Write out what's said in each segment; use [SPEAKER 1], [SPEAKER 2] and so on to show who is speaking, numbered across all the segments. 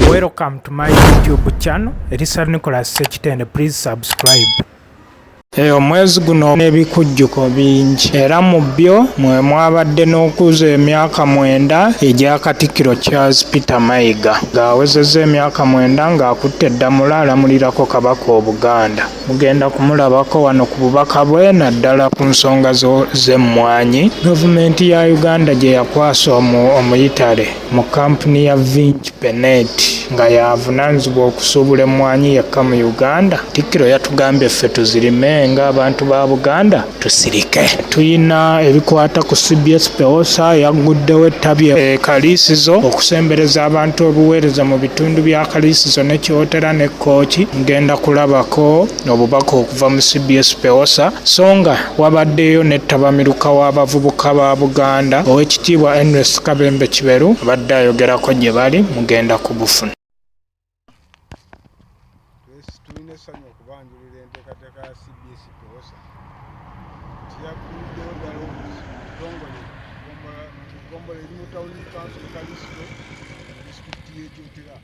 [SPEAKER 1] Welcome to my YouTube channel. Elisa Nicholas Ssekitende. Please subscribe. Omwezi guno n'ebikujjuko bingi era mu byo mwe mwabadde n'okuza emyaka 9 egya Katikkiro Charles Peter Mayiga ng'awezezza emyaka 9 ng'akutte eddamula alamulirako kabaka Obuganda. Mugenda kumulabako wano ku bubaka bwe naddala ku nsonga z'emmwanyi gavumenti ya Uganda gye yakwasa omuyitale mu kampuni ya VINCI PENETI nga yavunaanyizibwa okusuubula emmwanyi yekka mu Uganda. Katikkiro yatugambye ffe tuzirime ng'abantu ba Buganda tusirike. Tuyina ebikwata ku CBS PEWOSA yagguddewo ettabi kaliisizo okusembereza abantu obuweereza mu bitundu bya kaliisizo ne kyotera ne kooki. Ngenda kulabako obubaka okuva mu CBS PEWOSA so nga wabaddeyo n'ettabamiruka w'abavubuka ba Buganda Oweekitiibwa Enres Kabembe Kiberu abadde ayogerako gye bali mugenda kubufuna.
[SPEAKER 2] Tulina essanyu okubanjulira enteekateeka ya CBS PEWOSA kiyakuddeyo ddala ekitongole eri mu tawuni council kaliisizo mu disitulikiti y'ekyotera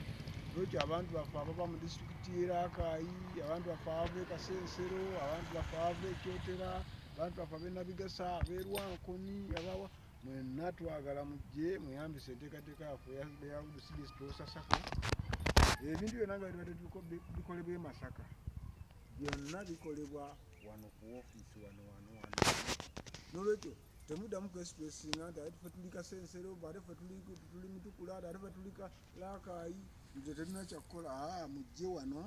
[SPEAKER 2] lwekyo abantu baffe abava mu disitulikiti y'Eraakayi, abantu baffe abava e Kasensero, abantu baffe abava ekyotera, abantu baffe ab'e Nabigasa, ab'e Rwankoni, abawa mwenna twagala mujje mweyambise enteekateeka yaffe ya CBS PEWOSA SACCO. Ebintu byonna nga bikolebwa e Masaka byonna bikolebwa wano ku woofiisi wano n'olwekyo temuddamu kwesitulesinga nti ate ffe tuli Kasensero ate ffe tuli Mutukula ate ffe tuli Raakayi nze terina kyakukola. Mujje wano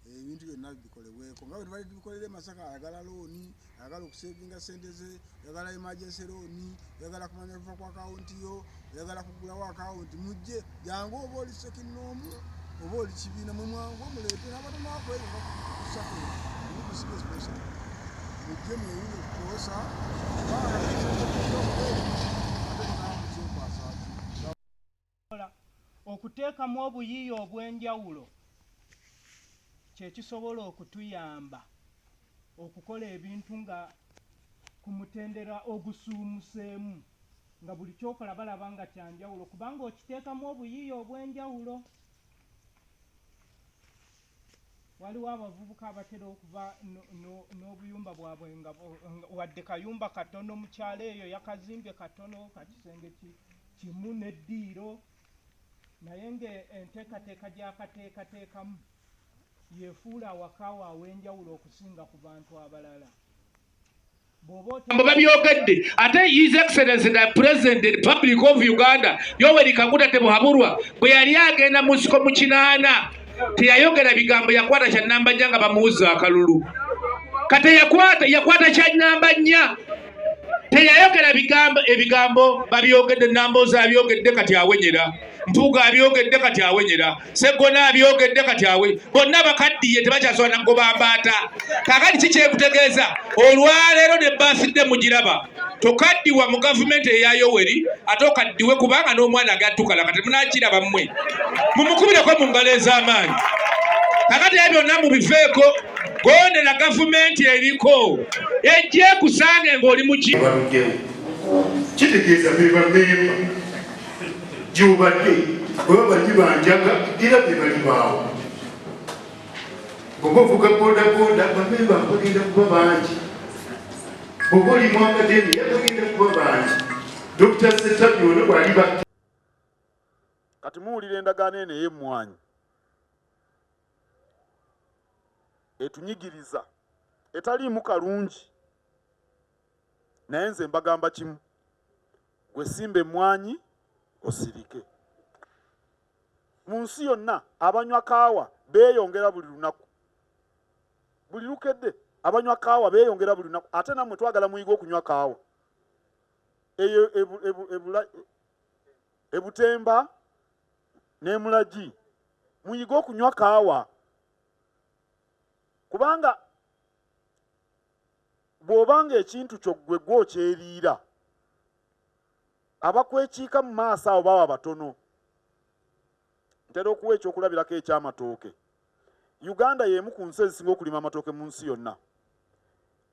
[SPEAKER 2] ebintu byonna bikolebweko nga bwe tubali tubikolera e Masaka. Ayagala looni, ayagala okusevinga sente ze, ayagala emergency looni, ayagala kumanya biva ku akawunti yo, ayagala kugulawo akawunti. Mujje jangu oba oli Ssekinnoomu oba oli kibiina mwe mwangu muleete n'abatonaako eyo nga kusako CBS PEWOSA. Mujje mweyune ku PEWOSA
[SPEAKER 3] okuteekamu obuyiiya obw'enjawulo kye kisobola okutuyamba okukola ebintu nga ku mutendera ogusuumuseemu nga buli kyokola balaba nga kyanjawulo kubanga okiteekamu obuyiiya obw'enjawulo. Waliwo abavubuka abatera okuva n'obuyumba bwabwe nga wadde kayumba katono mu kyalo eyo yakazimbye katono kakisenge kimu n'eddiiro naye ng'enteekateeka gy'akateekateekamu yefuula awaka waaw'enjawulo okusinga ku bantu abalala.
[SPEAKER 4] Babyogedde ate His Excellency the President of the Republic of Uganda Yoweri Kaguta Tebohaburwa bwe yali agenda mu nsiko mu kinaana teyayogera bigambo, yakwata kya nnamba nnya nga bamuwuza akalulu. Kate yakwata kya nnamba nnya teyayogera ebigambo babyogedde. Nambooza abyogedde kati awenyera, Mpuuga abyogedde kati awenyera, Sseggona abyogedde kati bonna bakaddiye tebakyasobola nagoba mbaata. Kakati kikyekutegeeza olwaleero ne baasidde mugiraba tokaddiwa mu gavumenti eya Yoweri ate okaddiwe kubanga n'omwana agattukala kati munaakiraba mmwe mumukubireko mu ngalo ez'amaanyi. Kakati ebyo byonna mubiveeko, gondera gavumenti eriko ejje kusange ng'oli mu
[SPEAKER 5] kitegeeza bebamemba gyobadde bwe bali banjaga era be bali baawo. Bw'oba ovuga bodaboda bamemba bagenda kuba bangi, bw'oba oli mu akademiya bagenda kuba bangi. Dr. Setabi ono bw'aliba
[SPEAKER 6] kati muwulira endagaano eno ey'emmwanyi etunyigiriza etaliimu kalungi, naye nze mbagamba kimu, gwe simba emmwanyi osirike. Mu nsi yonna abanywa kaawa beeyongera buli lunaku, buli lukedde abanywa kaawa beeyongera buli lunaku. Ate nammwe twagala muyiga okunywa kaawa eyo ebutemba n'emulagi, muyiga okunywa kaawa kubanga bw'obanga ekintu kyo gwe gw'okyeriira abakwekiika mu maaso awo baba batono. Ntera okuwa ekyokulabirako eky'amatooke. Uganda y'emu ku nsi ezisinga okulima amatooke mu nsi yonna,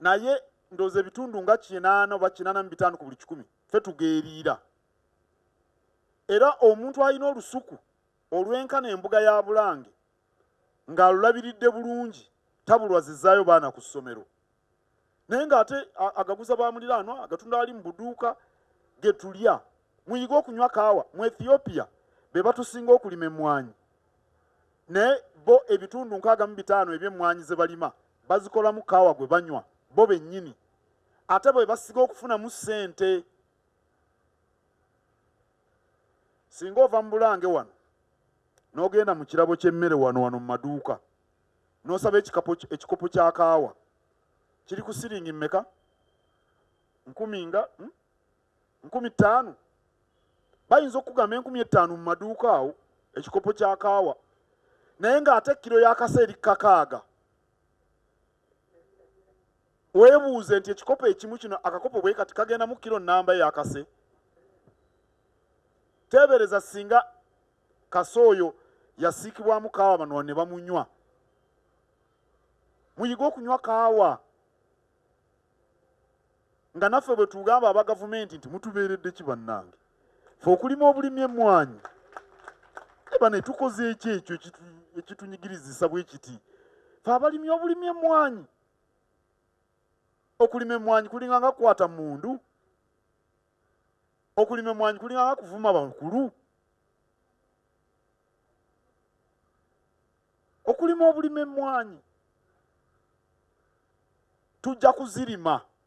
[SPEAKER 6] naye ndowooza ebitundu nga 80 oba 85 ku buli 100 ffe tugeeriira. Era omuntu alina olusuku olwenkana embuga ya Bulange ng'alulabiridde bulungi tabulwazizaayo baana ku ssomero naye ng'ate agaguza ba muliraanwa agatunda ali mu budduuka ge tulya muyige okunywa kaawa mu Ethiopia be batusinga okulima emmwanyi naye bo ebitundu 65 eby'emmwanyi ze balima bazikolamu kaawa gwe banywa bo bennyini ate bwe basiga okufunamu ssente singa ova mu Bulange wano n'ogenda mu kirabo ky'emmere wano mu maduuka n'osaba ekikopo kya kaawa kiri ku siringi mmeka 15,000 bayinza okugamba 15,000 mu maduuka awo ekikopo kya kaawa naye ng'ate kiro y'akase eri kakaaga weebuuze nti ekikopo ekimu kino akakopo bwe kati kagenda mu kiro nnamba y'akase teebereza singa kasooyo yasiikibwamu kaawa bano ne bamunywa muyige okunywa kaawa nga naffe bwe tugamba aba gavumenti nti mutubeeredde ki bannange fe okulima obulimi emmwanyi eba ne tukoze eki ekyo ekitunyigirizisa bwe kiti fe abalimi obulimi emmwanyi okulima emmwanyi kulinga nga kukwata mundu okulima emmwanyi kulinga nga kuvuma bakulu okulima obulimi emmwanyi tujja kuzirima